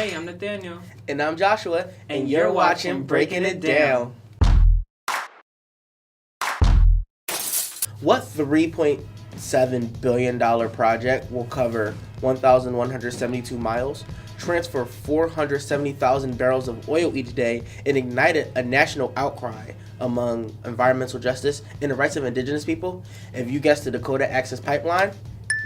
Hey, I'm Nathaniel. And I'm Joshua. And you're watching Breaking It Down. What $3.7 billion project will cover 1,172 miles, transfer 470,000 barrels of oil each day, and ignited a national outcry among environmental justice and the rights of indigenous people? If you guessed the Dakota Access Pipeline,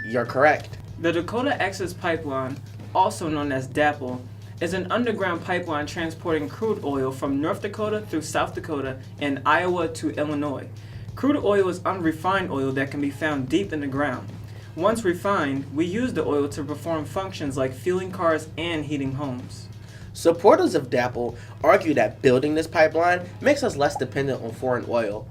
you're correct. The Dakota Access Pipeline, also known as DAPL, is an underground pipeline transporting crude oil from North Dakota through South Dakota and Iowa to Illinois. Crude oil is unrefined oil that can be found deep in the ground. Once refined, we use the oil to perform functions like fueling cars and heating homes. Supporters of DAPL argue that building this pipeline makes us less dependent on foreign oil.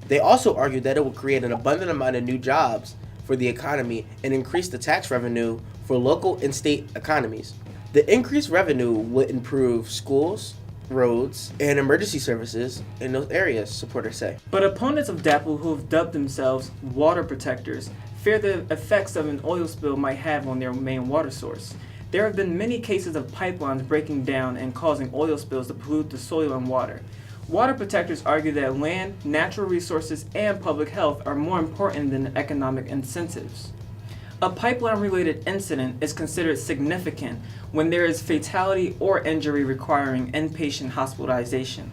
They also argue that it will create an abundant amount of new jobs for the economy and increase the tax revenue for local and state economies. The increased revenue would improve schools, roads, and emergency services in those areas, supporters say. But opponents of DAPL who have dubbed themselves water protectors fear the effects of an oil spill might have on their main water source. There have been many cases of pipelines breaking down and causing oil spills to pollute the soil and water. Water protectors argue that land, natural resources, and public health are more important than economic incentives. A pipeline-related incident is considered significant when there is fatality or injury requiring inpatient hospitalization.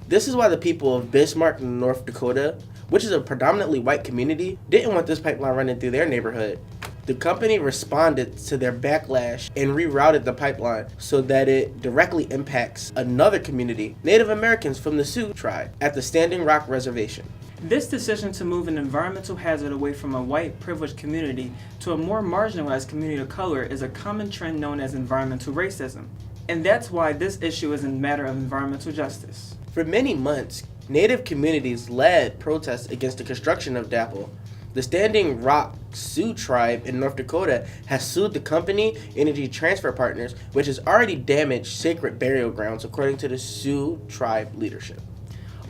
This is why the people of Bismarck, North Dakota, which is a predominantly white community, didn't want this pipeline running through their neighborhood. The company responded to their backlash and rerouted the pipeline so that it directly impacts another community, Native Americans from the Sioux tribe, at the Standing Rock Reservation. This decision to move an environmental hazard away from a white privileged community to a more marginalized community of color is a common trend known as environmental racism. And that's why this issue is a matter of environmental justice. For many months, Native communities led protests against the construction of DAPL. The Standing Rock Sioux tribe in North Dakota has sued the company, Energy Transfer Partners, which has already damaged sacred burial grounds, according to the Sioux tribe leadership.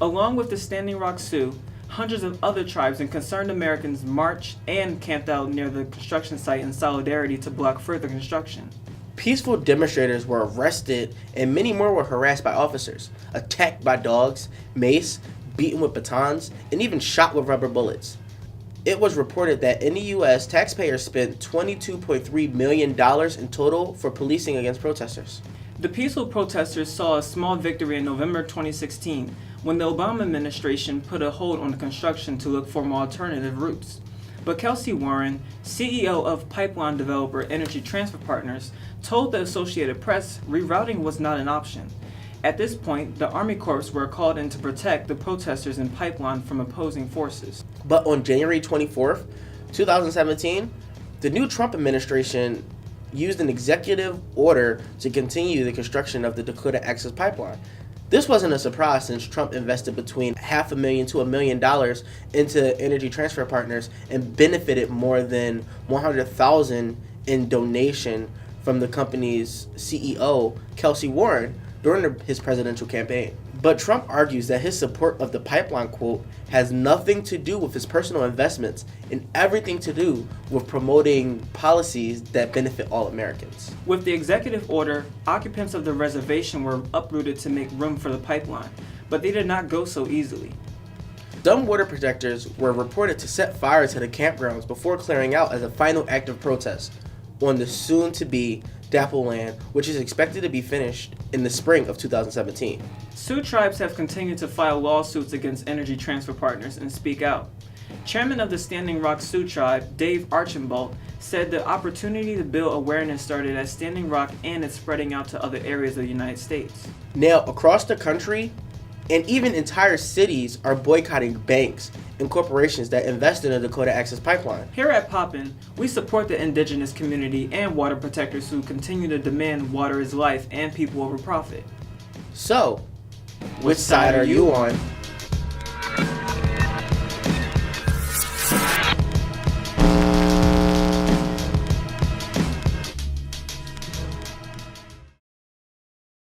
Along with the Standing Rock Sioux, hundreds of other tribes and concerned Americans marched and camped out near the construction site in solidarity to block further construction. Peaceful demonstrators were arrested and many more were harassed by officers, attacked by dogs, mace, beaten with batons, and even shot with rubber bullets. It was reported that in the U.S., taxpayers spent $22.3 million in total for policing against protesters. The peaceful protesters saw a small victory in November 2016 when the Obama administration put a hold on the construction to look for more alternative routes. But Coolzey Warren, CEO of pipeline developer Energy Transfer Partners, told the Associated Press rerouting was not an option. At this point, the Army Corps were called in to protect the protesters in pipeline from opposing forces. But on January 24th, 2017, the new Trump administration used an executive order to continue the construction of the Dakota Access Pipeline. This wasn't a surprise since Trump invested between $500,000 to $1 million into Energy Transfer Partners and benefited more than $100,000 in donation from the company's CEO, Coolzey Warren, during his presidential campaign. But Trump argues that his support of the pipeline, quote, has nothing to do with his personal investments and everything to do with promoting policies that benefit all Americans. With the executive order, occupants of the reservation were uprooted to make room for the pipeline, but they did not go so easily. Some water protectors were reported to set fire to the campgrounds before clearing out as a final act of protest on the soon-to-be DAPL land, which is expected to be finished in the spring of 2017. Sioux tribes have continued to file lawsuits against Energy Transfer Partners and speak out. Chairman of the Standing Rock Sioux tribe, Dave Archambault, said the opportunity to build awareness started at Standing Rock and it's spreading out to other areas of the United States. Now, across the country, and even entire cities are boycotting banks and corporations that invest in the Dakota Access Pipeline. Here at POPPYN, we support the indigenous community and water protectors who continue to demand water is life and people over profit. So, which side are you on?